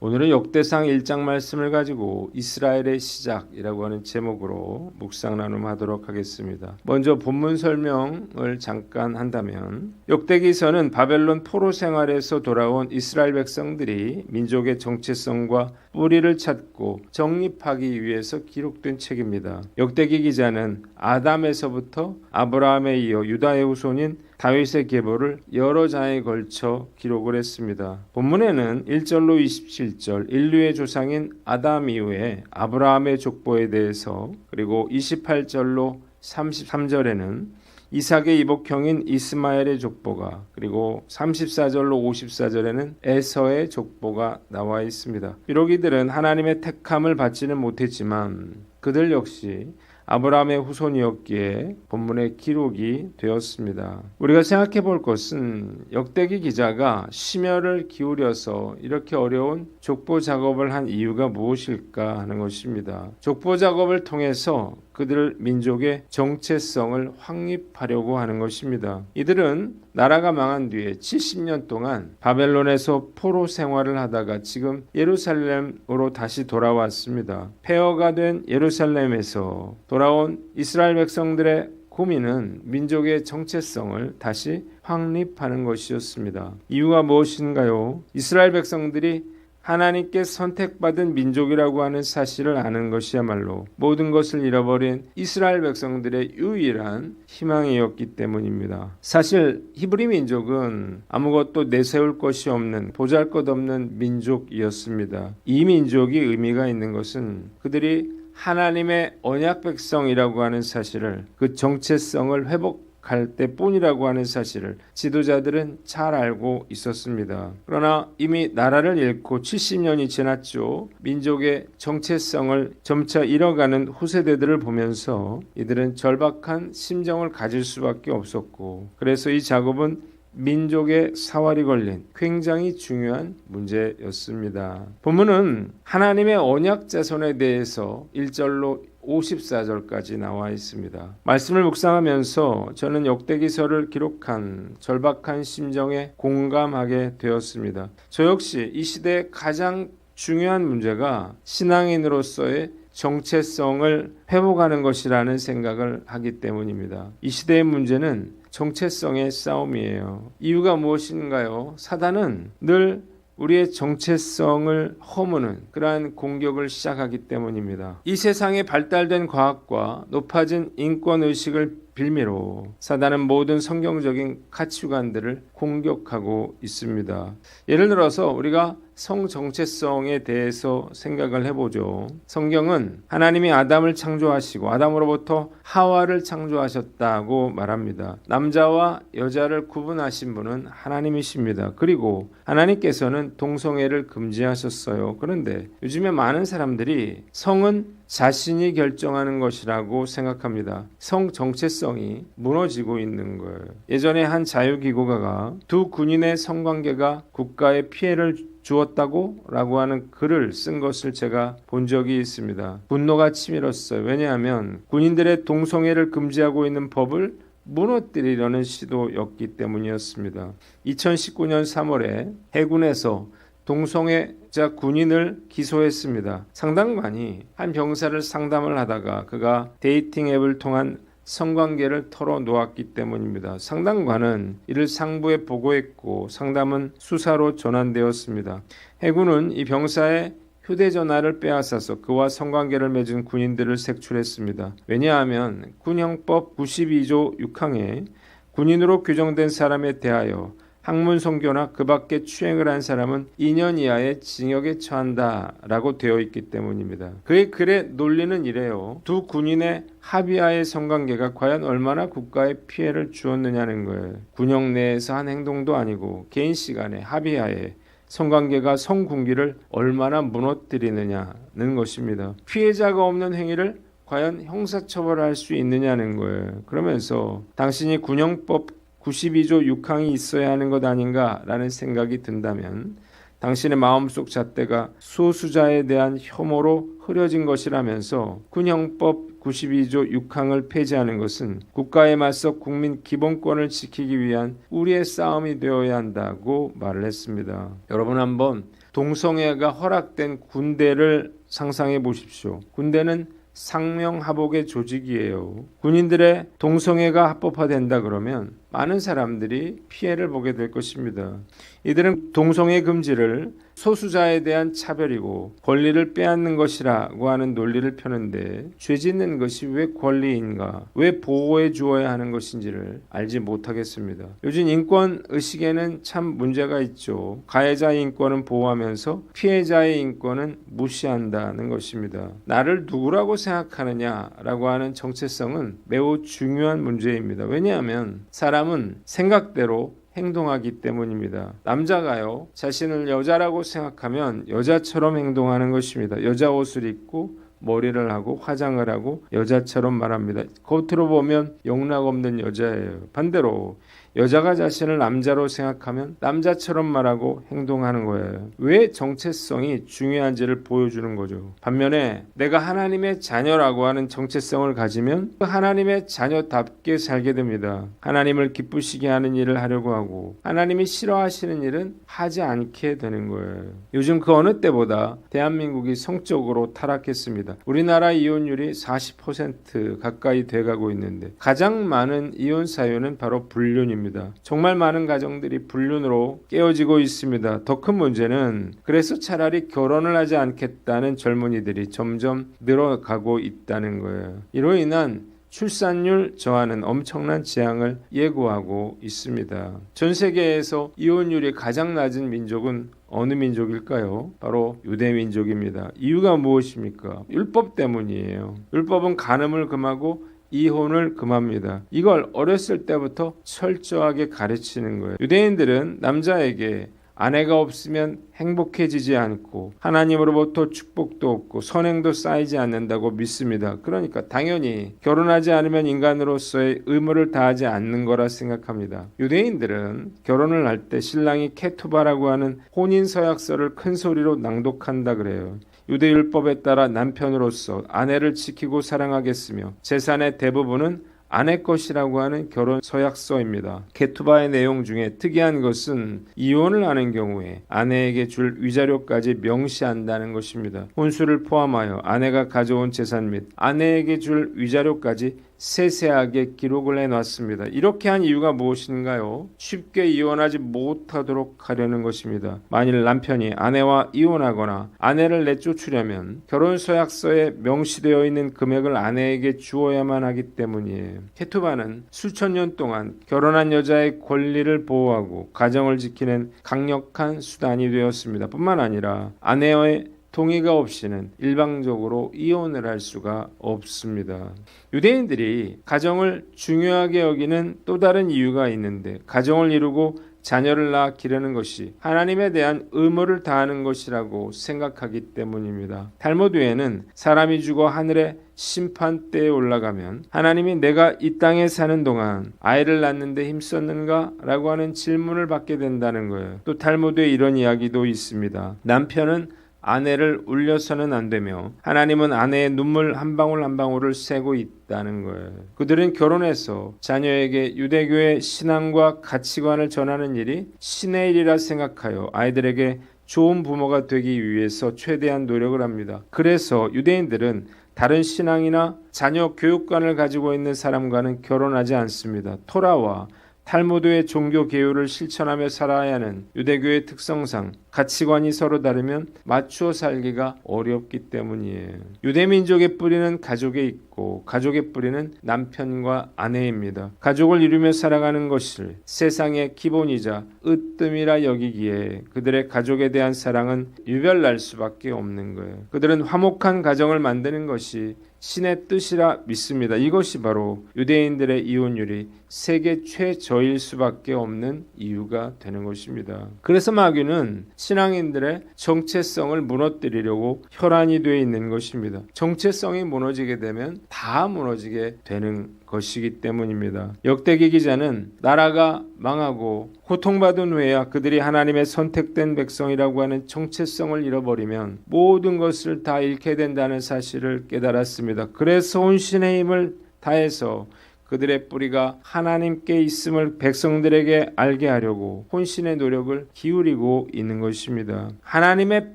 오늘은 역대상 1장 말씀을 가지고 이스라엘의 시작이라고 하는 제목으로 묵상 나눔하도록 하겠습니다. 먼저 본문 설명을 잠깐 한다면 역대기서는 바벨론 포로 생활에서 돌아온 이스라엘 백성들이 민족의 정체성과 뿌리를 찾고 정립하기 위해서 기록된 책입니다. 역대기 기자는 아담에서부터 아브라함에 이어 유다의 후손인 다윗의 계보를 여러 장에 걸쳐 기록을 했습니다. 본문에는 1절로 27절 인류의 조상인 아담 이후에 아브라함의 족보에 대해서, 그리고 28절로 33절에는 이삭의 이복형인 이스마엘의 족보가, 그리고 34절로 54절에는 에서의 족보가 나와 있습니다. 비록 이들은 하나님의 택함을 받지는 못했지만 그들 역시 아브라함의 후손이었기에 본문에 기록이 되었습니다. 우리가 생각해 볼 것은 역대기 기자가 심혈을 기울여서 이렇게 어려운 족보 작업을 한 이유가 무엇일까 하는 것입니다. 족보 작업을 통해서 그들 민족의 정체성을 확립하려고 하는 것입니다. 이들은 나라가 망한 뒤에 70년 동안 바벨론에서 포로 생활을 하다가 지금 예루살렘으로 다시 돌아왔습니다. 폐허가 된 예루살렘에서 돌아온 이스라엘 백성들의 고민은 민족의 정체성을 다시 확립하는 것이었습니다. 이유가 무엇인가요? 이스라엘 백성들이 하나님께 선택받은 민족이라고 하는 사실을 아는 것이야말로 모든 것을 잃어버린 이스라엘 백성들의 유일한 희망이었기 때문입니다. 사실 히브리 민족은 아무것도 내세울 것이 없는 보잘것없는 민족이었습니다. 이 민족이 의미가 있는 것은 그들이 하나님의 언약 백성이라고 하는 사실을, 그 정체성을 회복할 때뿐이라고 하는 사실을 지도자들은 잘 알고 있었습니다. 그러나 이미 나라를 잃고 70년이 지났죠. 민족의 정체성을 점차 잃어가는 후세대들을 보면서 이들은 절박한 심정을 가질 수밖에 없었고, 그래서 이 작업은 민족의 사활이 걸린 굉장히 중요한 문제였습니다. 본문은 하나님의 언약 자손에 대해서 1절로 54절까지 나와 있습니다. 말씀을 묵상하면서 저는 역대기서를 기록한 절박한 심정에 공감하게 되었습니다. 저 역시 이 시대의 가장 중요한 문제가 신앙인으로서의 정체성을 회복하는 것이라는 생각을 하기 때문입니다. 이 시대의 문제는 정체성의 싸움이에요. 이유가 무엇인가요? 사단은 늘 우리의 정체성을 허무는 그러한 공격을 시작하기 때문입니다. 이 세상에 발달된 과학과 높아진 인권의식을 빌미로 사단은 모든 성경적인 가치관들을 공격하고 있습니다. 예를 들어서 우리가 성 정체성에 대해서 생각을 해보죠. 성경은 하나님이 아담을 창조하시고 아담으로부터 하와를 창조하셨다고 말합니다. 남자와 여자를 구분하신 분은 하나님이십니다. 그리고 하나님께서는 동성애를 금지하셨어요. 그런데 요즘에 많은 사람들이 성은 자신이 결정하는 것이라고 생각합니다. 성 정체성이 무너지고 있는 거예요. 예전에 한 자유기고가가 두 군인의 성관계가 국가에 피해를 주었다고 라고 하는 글을 쓴 것을 제가 본 적이 있습니다. 분노가 치밀었어요. 왜냐하면 군인들의 동성애를 금지하고 있는 법을 무너뜨리려는 시도였기 때문이었습니다. 2019년 3월에 해군에서 동성애자 군인을 기소했습니다. 상당관이 한 병사를 상담을 하다가 그가 데이팅 앱을 통한 성관계를 털어놓았기 때문입니다. 상담관은 이를 상부에 보고했고 상담은 수사로 전환되었습니다. 해군은 이 병사의 휴대전화를 빼앗아서 그와 성관계를 맺은 군인들을 색출했습니다. 왜냐하면 군형법 92조 6항에 군인으로 규정된 사람에 대하여 학문성교나 그 밖에 추행을 한 사람은 2년 이하의 징역에 처한다라고 되어 있기 때문입니다. 그의 글의 논리는 이래요. 두 군인의 합의하의 성관계가 과연 얼마나 국가에 피해를 주었느냐는 거예요. 군영 내에서 한 행동도 아니고 개인 시간에 합의하에 성관계가 성군기를 얼마나 무너뜨리느냐는 것입니다. 피해자가 없는 행위를 과연 형사처벌할 수 있느냐는 거예요. 그러면서 당신이 군형법 92조 6항이 있어야 하는 것 아닌가라는 생각이 든다면 당신의 마음속 잣대가 소수자에 대한 혐오로 흐려진 것이라면서 군형법 92조 6항을 폐지하는 것은 국가에 맞서 국민 기본권을 지키기 위한 우리의 싸움이 되어야 한다고 말을 했습니다. 여러분 한번 동성애가 허락된 군대를 상상해 보십시오. 군대는 상명하복의 조직이에요. 군인들의 동성애가 합법화된다 그러면 많은 사람들이 피해를 보게 될 것입니다. 이들은 동성애 금지를 소수자에 대한 차별이고 권리를 빼앗는 것이라고 하는 논리를 펴는데 죄 짓는 것이 왜 권리인가, 왜 보호해 주어야 하는 것인지를 알지 못하겠습니다. 요즘 인권 의식에는 참 문제가 있죠. 가해자의 인권은 보호하면서 피해자의 인권은 무시한다는 것입니다. 나를 누구라고 생각하느냐라고 하는 정체성은 매우 중요한 문제입니다. 왜냐하면 사람은 생각대로 행동하기 때문입니다. 남자가요, 자신을 여자라고 생각하면 여자처럼 행동하는 것입니다. 여자 옷을 입고 머리를 하고 화장을 하고 여자처럼 말합니다. 겉으로 보면 영락 없는 여자예요. 반대로 여자가 자신을 남자로 생각하면 남자처럼 말하고 행동하는 거예요. 왜 정체성이 중요한지를 보여주는 거죠. 반면에 내가 하나님의 자녀라고 하는 정체성을 가지면 하나님의 자녀답게 살게 됩니다. 하나님을 기쁘시게 하는 일을 하려고 하고 하나님이 싫어하시는 일은 하지 않게 되는 거예요. 요즘 그 어느 때보다 대한민국이 성적으로 타락했습니다. 우리나라 이혼율이 40% 가까이 돼가고 있는데 가장 많은 이혼 사유는 바로 불륜입니다. 정말 많은 가정들이 불륜으로 깨어지고 있습니다. 더 큰 문제는 그래서 차라리 결혼을 하지 않겠다는 젊은이들이 점점 늘어가고 있다는 거예요. 이로 인한 출산율 저하는 엄청난 재앙을 예고하고 있습니다. 전 세계에서 이혼율이 가장 낮은 민족은 어느 민족일까요? 바로 유대 민족입니다. 이유가 무엇입니까? 율법 때문이에요. 율법은 간음을 금하고 이혼을 금합니다. 이걸 어렸을 때부터 철저하게 가르치는 거예요. 유대인들은 남자에게 아내가 없으면 행복해지지 않고 하나님으로부터 축복도 없고 선행도 쌓이지 않는다고 믿습니다. 그러니까 당연히 결혼하지 않으면 인간으로서의 의무를 다하지 않는 거라 생각합니다. 유대인들은 결혼을 할 때 신랑이 케투바라고 하는 혼인서약서를 큰 소리로 낭독한다 그래요. 유대율법에 따라 남편으로서 아내를 지키고 사랑하겠으며 재산의 대부분은 아내 것이라고 하는 결혼 서약서입니다. 케투바의 내용 중에 특이한 것은 이혼을 하는 경우에 아내에게 줄 위자료까지 명시한다는 것입니다. 혼수를 포함하여 아내가 가져온 재산 및 아내에게 줄 위자료까지 세세하게 기록을 해놨습니다. 이렇게 한 이유가 무엇인가요? 쉽게 이혼하지 못하도록 하려는 것입니다. 만일 남편이 아내와 이혼하거나 아내를 내쫓으려면 결혼서약서에 명시되어 있는 금액을 아내에게 주어야만 하기 때문이에요. 케투바는 수천 년 동안 결혼한 여자의 권리를 보호하고 가정을 지키는 강력한 수단이 되었습니다. 뿐만 아니라 아내의 동의가 없이는 일방적으로 이혼을 할 수가 없습니다. 유대인들이 가정을 중요하게 여기는 또 다른 이유가 있는데 가정을 이루고 자녀를 낳아 기르는 것이 하나님에 대한 의무를 다하는 것이라고 생각하기 때문입니다. 탈무드에는 사람이 죽어 하늘의 심판대에 올라가면 하나님이 내가 이 땅에 사는 동안 아이를 낳는데 힘썼는가? 라고 하는 질문을 받게 된다는 거예요. 또 탈무드에 이런 이야기도 있습니다. 남편은 아내를 울려서는 안 되며 하나님은 아내의 눈물 한 방울 한 방울을 세고 있다는 거예요. 그들은 결혼해서 자녀에게 유대교의 신앙과 가치관을 전하는 일이 신의 일이라 생각하여 아이들에게 좋은 부모가 되기 위해서 최대한 노력을 합니다. 그래서 유대인들은 다른 신앙이나 자녀 교육관을 가지고 있는 사람과는 결혼하지 않습니다. 토라와 탈무드의 종교 계율을 실천하며 살아야 하는 유대교의 특성상 가치관이 서로 다르면 맞추어 살기가 어렵기 때문이에요. 유대민족의 뿌리는 가족에 있고 가족의 뿌리는 남편과 아내입니다. 가족을 이루며 살아가는 것을 세상의 기본이자 으뜸이라 여기기에 그들의 가족에 대한 사랑은 유별날 수밖에 없는 거예요. 그들은 화목한 가정을 만드는 것이 신의 뜻이라 믿습니다. 이것이 바로 유대인들의 이혼율이 세계 최저일 수밖에 없는 이유가 되는 것입니다. 그래서 마귀는 신앙인들의 정체성을 무너뜨리려고 혈안이 되어 있는 것입니다. 정체성이 무너지게 되면 다 무너지게 되는 것이기 때문입니다. 역대기 기자는 나라가 망하고 고통받은 후에야 그들이 하나님의 선택된 백성이라고 하는 정체성을 잃어버리면 모든 것을 다 잃게 된다는 사실을 깨달았습니다. 그래서 혼신의 힘을 다해서 그들의 뿌리가 하나님께 있음을 백성들에게 알게 하려고 혼신의 노력을 기울이고 있는 것입니다. 하나님의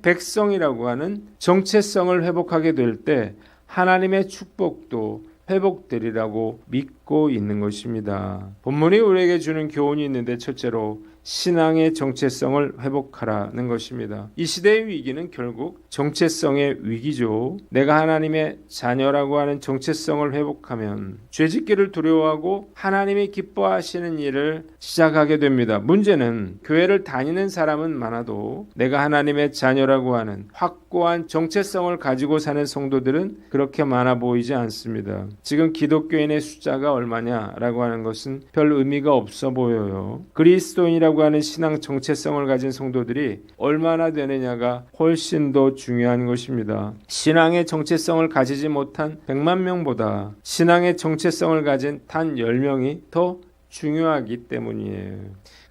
백성이라고 하는 정체성을 회복하게 될 때 하나님의 축복도 회복되리라고 믿고 있는 것입니다. 본문이 우리에게 주는 교훈이 있는데 첫째로 신앙의 정체성을 회복하라는 것입니다. 이 시대의 위기는 결국 정체성의 위기죠. 내가 하나님의 자녀라고 하는 정체성을 회복하면 죄짓기를 두려워하고 하나님이 기뻐하시는 일을 시작하게 됩니다. 문제는 교회를 다니는 사람은 많아도 내가 하나님의 자녀라고 하는 확고한 정체성을 가지고 사는 성도들은 그렇게 많아 보이지 않습니다. 지금 기독교인의 숫자가 얼마냐라고 하는 것은 별 의미가 없어 보여요. 그리스도인이라고 하는 신앙 정체성을 가진 성도들이 얼마나 되느냐가 훨씬 더 중요한 것입니다. 신앙의 정체성을 가지지 못한 100만 명보다 신앙의 정체성을 가진 단 10명이 더 중요하기 때문이에요.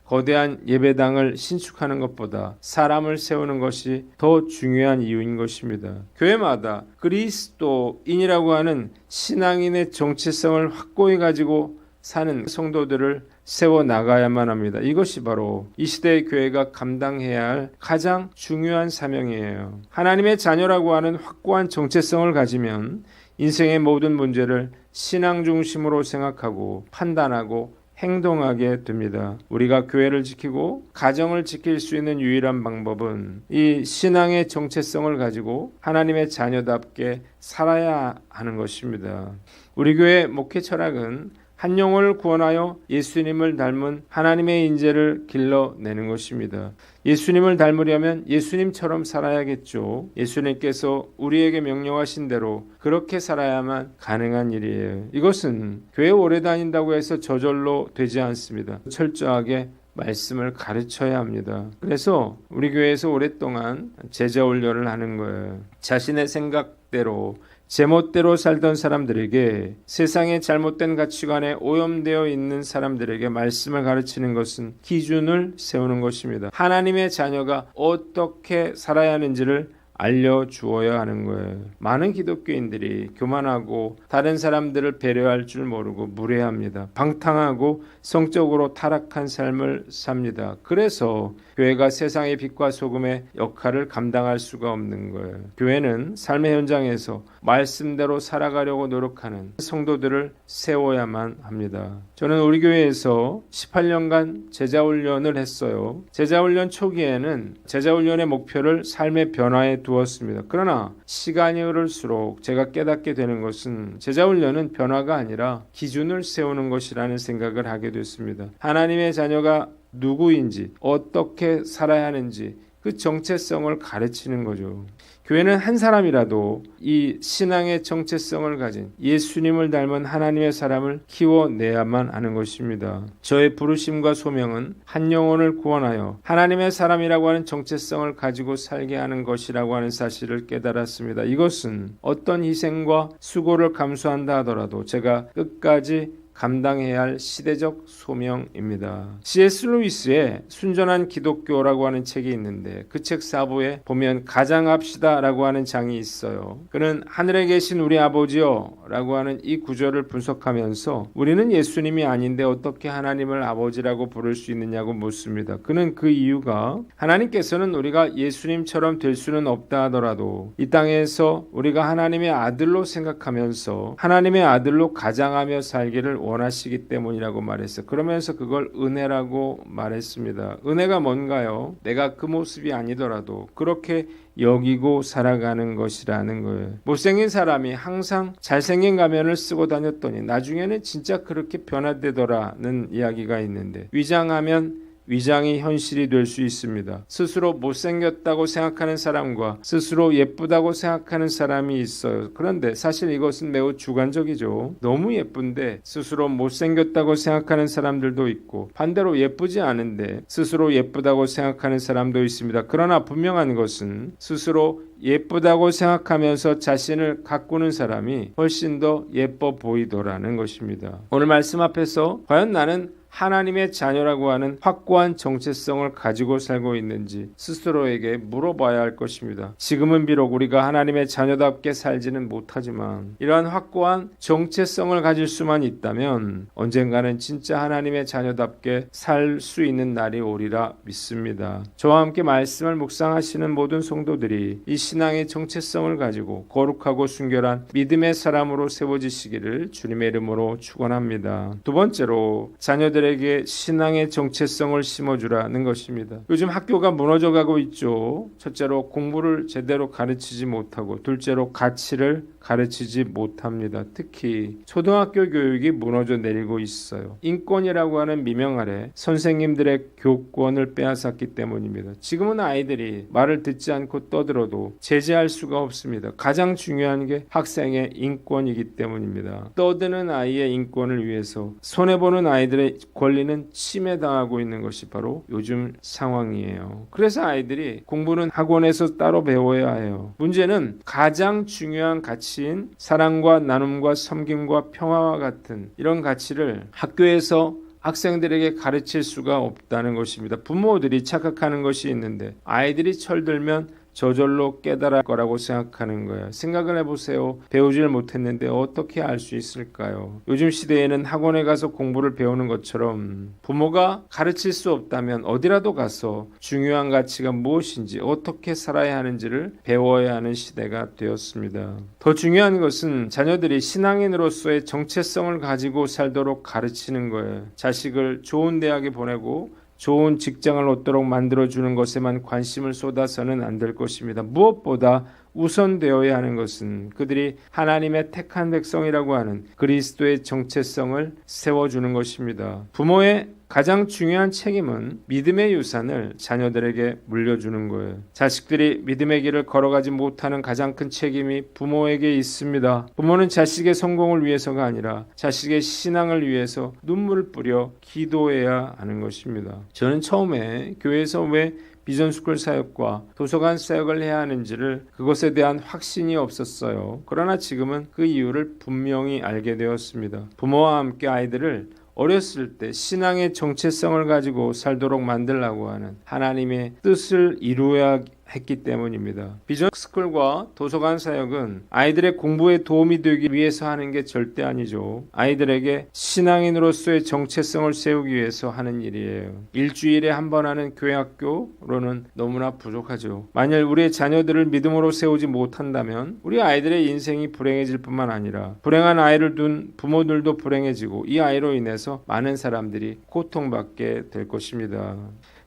거대한 예배당을 신축하는 것보다 사람을 세우는 것이 더 중요한 이유인 것입니다. 교회마다 그리스도인이라고 하는 신앙인의 정체성을 확고히 가지고 사는 성도들을 세워나가야만 합니다. 이것이 바로 이 시대의 교회가 감당해야 할 가장 중요한 사명이에요. 하나님의 자녀라고 하는 확고한 정체성을 가지면 인생의 모든 문제를 신앙 중심으로 생각하고 판단하고 행동하게 됩니다. 우리가 교회를 지키고 가정을 지킬 수 있는 유일한 방법은 이 신앙의 정체성을 가지고 하나님의 자녀답게 살아야 하는 것입니다. 우리 교회 목회 철학은 한 영혼을 구원하여 예수님을 닮은 하나님의 인재를 길러내는 것입니다. 예수님을 닮으려면 예수님처럼 살아야겠죠. 예수님께서 우리에게 명령하신 대로 그렇게 살아야만 가능한 일이에요. 이것은 교회 오래 다닌다고 해서 저절로 되지 않습니다. 철저하게 말씀을 가르쳐야 합니다. 그래서 우리 교회에서 오랫동안 제자 훈련을 하는 거예요. 자신의 생각대로 제멋대로 살던 사람들에게, 세상의 잘못된 가치관에 오염되어 있는 사람들에게 말씀을 가르치는 것은 기준을 세우는 것입니다. 하나님의 자녀가 어떻게 살아야 하는지를 알려주어야 하는 거예요. 많은 기독교인들이 교만하고 다른 사람들을 배려할 줄 모르고 무례합니다. 방탕하고 성적으로 타락한 삶을 삽니다. 그래서 교회가 세상의 빛과 소금의 역할을 감당할 수가 없는 거예요. 교회는 삶의 현장에서 말씀대로 살아가려고 노력하는 성도들을 세워야만 합니다. 저는 우리 교회에서 18년간 제자훈련을 했어요. 제자훈련 초기에는 제자훈련의 목표를 삶의 변화에 두었습니다. 그러나 시간이 흐를수록 제가 깨닫게 되는 것은 제자훈련은 변화가 아니라 기준을 세우는 것이라는 생각을 하게 됐습니다. 하나님의 자녀가 누구인지, 어떻게 살아야 하는지 그 정체성을 가르치는 거죠. 교회는 한 사람이라도 이 신앙의 정체성을 가진 예수님을 닮은 하나님의 사람을 키워내야만 하는 것입니다. 저의 부르심과 소명은 한 영혼을 구원하여 하나님의 사람이라고 하는 정체성을 가지고 살게 하는 것이라고 하는 사실을 깨달았습니다. 이것은 어떤 희생과 수고를 감수한다 하더라도 제가 끝까지 감당해야 할 시대적 소명입니다. C.S. 루이스의 순전한 기독교라고 하는 책이 있는데 그 책 4부에 보면 가장합시다 라고 하는 장이 있어요. 그는 하늘에 계신 우리 아버지여 라고 하는 이 구절을 분석하면서 우리는 예수님이 아닌데 어떻게 하나님을 아버지라고 부를 수 있느냐고 묻습니다. 그는 그 이유가 하나님께서는 우리가 예수님처럼 될 수는 없다 하더라도 이 땅에서 우리가 하나님의 아들로 생각하면서 하나님의 아들로 가장하며 살기를 원하시기 때문이라고 말했어요. 그러면서 그걸 은혜라고 말했습니다. 은혜가 뭔가요? 내가 그 모습이 아니더라도 그렇게 여기고 살아가는 것이라는 거예요. 못생긴 사람이 항상 잘생긴 가면을 쓰고 다녔더니 나중에는 진짜 그렇게 변화되더라는 이야기가 있는데, 위장하면 위장이 현실이 될 수 있습니다. 스스로 못생겼다고 생각하는 사람과 스스로 예쁘다고 생각하는 사람이 있어요. 그런데 사실 이것은 매우 주관적이죠. 너무 예쁜데 스스로 못생겼다고 생각하는 사람들도 있고, 반대로 예쁘지 않은데 스스로 예쁘다고 생각하는 사람도 있습니다. 그러나 분명한 것은 스스로 예쁘다고 생각하면서 자신을 가꾸는 사람이 훨씬 더 예뻐 보이더라는 것입니다. 오늘 말씀 앞에서 과연 나는 하나님의 자녀라고 하는 확고한 정체성을 가지고 살고 있는지 스스로에게 물어봐야 할 것입니다. 지금은 비록 우리가 하나님의 자녀답게 살지는 못하지만 이러한 확고한 정체성을 가질 수만 있다면 언젠가는 진짜 하나님의 자녀답게 살 수 있는 날이 오리라 믿습니다. 저와 함께 말씀을 묵상하시는 모든 성도들이 이 신앙의 정체성을 가지고 거룩하고 순결한 믿음의 사람으로 세워지시기를 주님의 이름으로 축원합니다. 두 번째로 자녀들에게 신앙의 정체성을 심어주라는 것입니다. 요즘 학교가 무너져가고 있죠. 첫째로 공부를 제대로 가르치지 못하고, 둘째로 가치를 가르치지 못합니다. 특히 초등학교 교육이 무너져 내리고 있어요. 인권이라고 하는 미명 아래 선생님들의 교권을 빼앗았기 때문입니다. 지금은 아이들이 말을 듣지 않고 떠들어도 제재할 수가 없습니다. 가장 중요한 게 학생의 인권이기 때문입니다. 떠드는 아이의 인권을 위해서 손해보는 아이들의 권리는 침해당하고 있는 것이 바로 요즘 상황이에요. 그래서 아이들이 공부는 학원에서 따로 배워야 해요. 문제는 가장 중요한 가치인 사랑과 나눔과 섬김과 평화와 같은 이런 가치를 학교에서 학생들에게 가르칠 수가 없다는 것입니다. 부모들이 착각하는 것이 있는데 아이들이 철들면 저절로 깨달을 거라고 생각하는 거예요. 생각을 해보세요. 배우지를 못했는데 어떻게 알 수 있을까요? 요즘 시대에는 학원에 가서 공부를 배우는 것처럼 부모가 가르칠 수 없다면 어디라도 가서 중요한 가치가 무엇인지, 어떻게 살아야 하는지를 배워야 하는 시대가 되었습니다. 더 중요한 것은 자녀들이 신앙인으로서의 정체성을 가지고 살도록 가르치는 거예요. 자식을 좋은 대학에 보내고 좋은 직장을 얻도록 만들어주는 것에만 관심을 쏟아서는 안 될 것입니다. 무엇보다 우선되어야 하는 것은 그들이 하나님의 택한 백성이라고 하는 그리스도의 정체성을 세워주는 것입니다. 부모의 가장 중요한 책임은 믿음의 유산을 자녀들에게 물려주는 거예요. 자식들이 믿음의 길을 걸어가지 못하는 가장 큰 책임이 부모에게 있습니다. 부모는 자식의 성공을 위해서가 아니라 자식의 신앙을 위해서 눈물을 뿌려 기도해야 하는 것입니다. 저는 처음에 교회에서 왜 비전스쿨 사역과 도서관 사역을 해야 하는지를 그것에 대한 확신이 없었어요. 그러나 지금은 그 이유를 분명히 알게 되었습니다. 부모와 함께 아이들을 어렸을 때 신앙의 정체성을 가지고 살도록 만들라고 하는 하나님의 뜻을 이루어야 했기 때문입니다. 비전스쿨과 도서관 사역은 아이들의 공부에 도움이 되기 위해서 하는 게 절대 아니죠. 아이들에게 신앙인으로서의 정체성을 세우기 위해서 하는 일이에요. 일주일에 한 번 하는 교회 학교로는 너무나 부족하죠. 만일 우리의 자녀들을 믿음으로 세우지 못한다면 우리 아이들의 인생이 불행해질 뿐만 아니라 불행한 아이를 둔 부모들도 불행해지고 이 아이로 인해서 많은 사람들이 고통받게 될 것입니다.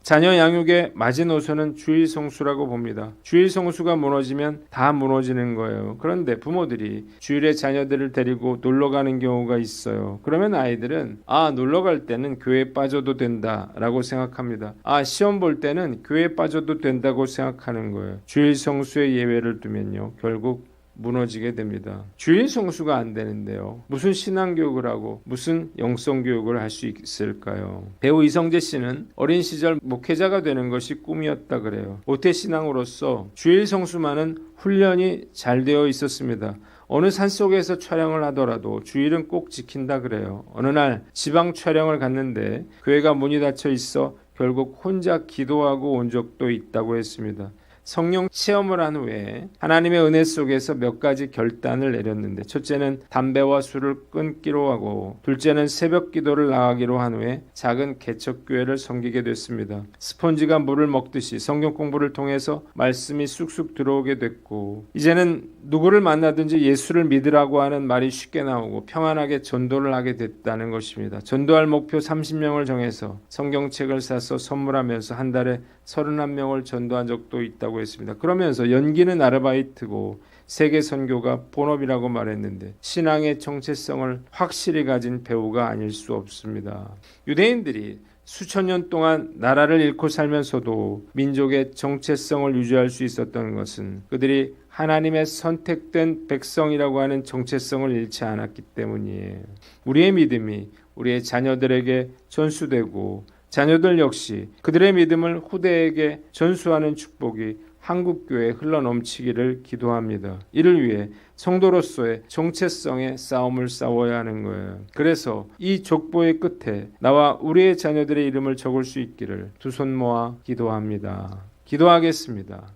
자녀 양육의 마지노선은 주일 성수라고 봅니다. 주일 성수가 무너지면 다 무너지는 거예요. 그런데 부모들이 주일에 자녀들을 데리고 놀러 가는 경우가 있어요. 그러면 아이들은 놀러 갈 때는 교회에 빠져도 된다라고 생각합니다. 시험 볼 때는 교회에 빠져도 된다고 생각하는 거예요. 주일 성수의 예외를 두면요, 결국 무너지게 됩니다. 주일 성수가 안 되는데요, 무슨 신앙교육을 하고 무슨 영성교육을 할 수 있을까요? 배우 이성재 씨는 어린 시절 목회자가 되는 것이 꿈이었다 그래요. 모태신앙으로서 주일 성수만은 훈련이 잘 되어 있었습니다. 어느 산속에서 촬영을 하더라도 주일은 꼭 지킨다 그래요. 어느 날 지방 촬영을 갔는데 교회가 문이 닫혀 있어 결국 혼자 기도하고 온 적도 있다고 했습니다. 성령 체험을 한 후에 하나님의 은혜 속에서 몇 가지 결단을 내렸는데, 첫째는 담배와 술을 끊기로 하고, 둘째는 새벽 기도를 나가기로 한 후에 작은 개척교회를 섬기게 됐습니다. 스폰지가 물을 먹듯이 성경 공부를 통해서 말씀이 쑥쑥 들어오게 됐고, 이제는 누구를 만나든지 예수를 믿으라고 하는 말이 쉽게 나오고 평안하게 전도를 하게 됐다는 것입니다. 전도할 목표 30명을 정해서 성경책을 사서 선물하면서 한 달에 31명을 전도한 적도 있다고 했습니다. 그러면서 연기는 아르바이트고 세계 선교가 본업이라고 말했는데 신앙의 정체성을 확실히 가진 배우가 아닐 수 없습니다. 유대인들이 수천 년 동안 나라를 잃고 살면서도 민족의 정체성을 유지할 수 있었던 것은 그들이 하나님의 선택된 백성이라고 하는 정체성을 잃지 않았기 때문이에요. 우리의 믿음이 우리의 자녀들에게 전수되고 자녀들 역시 그들의 믿음을 후대에게 전수하는 축복이 한국교회에 흘러넘치기를 기도합니다. 이를 위해 성도로서의 정체성의 싸움을 싸워야 하는 거예요. 그래서 이 족보의 끝에 나와 우리의 자녀들의 이름을 적을 수 있기를 두 손 모아 기도합니다. 기도하겠습니다.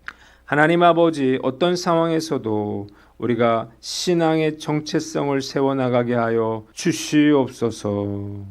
하나님 아버지, 어떤 상황에서도 우리가 신앙의 정체성을 세워나가게 하여 주시옵소서.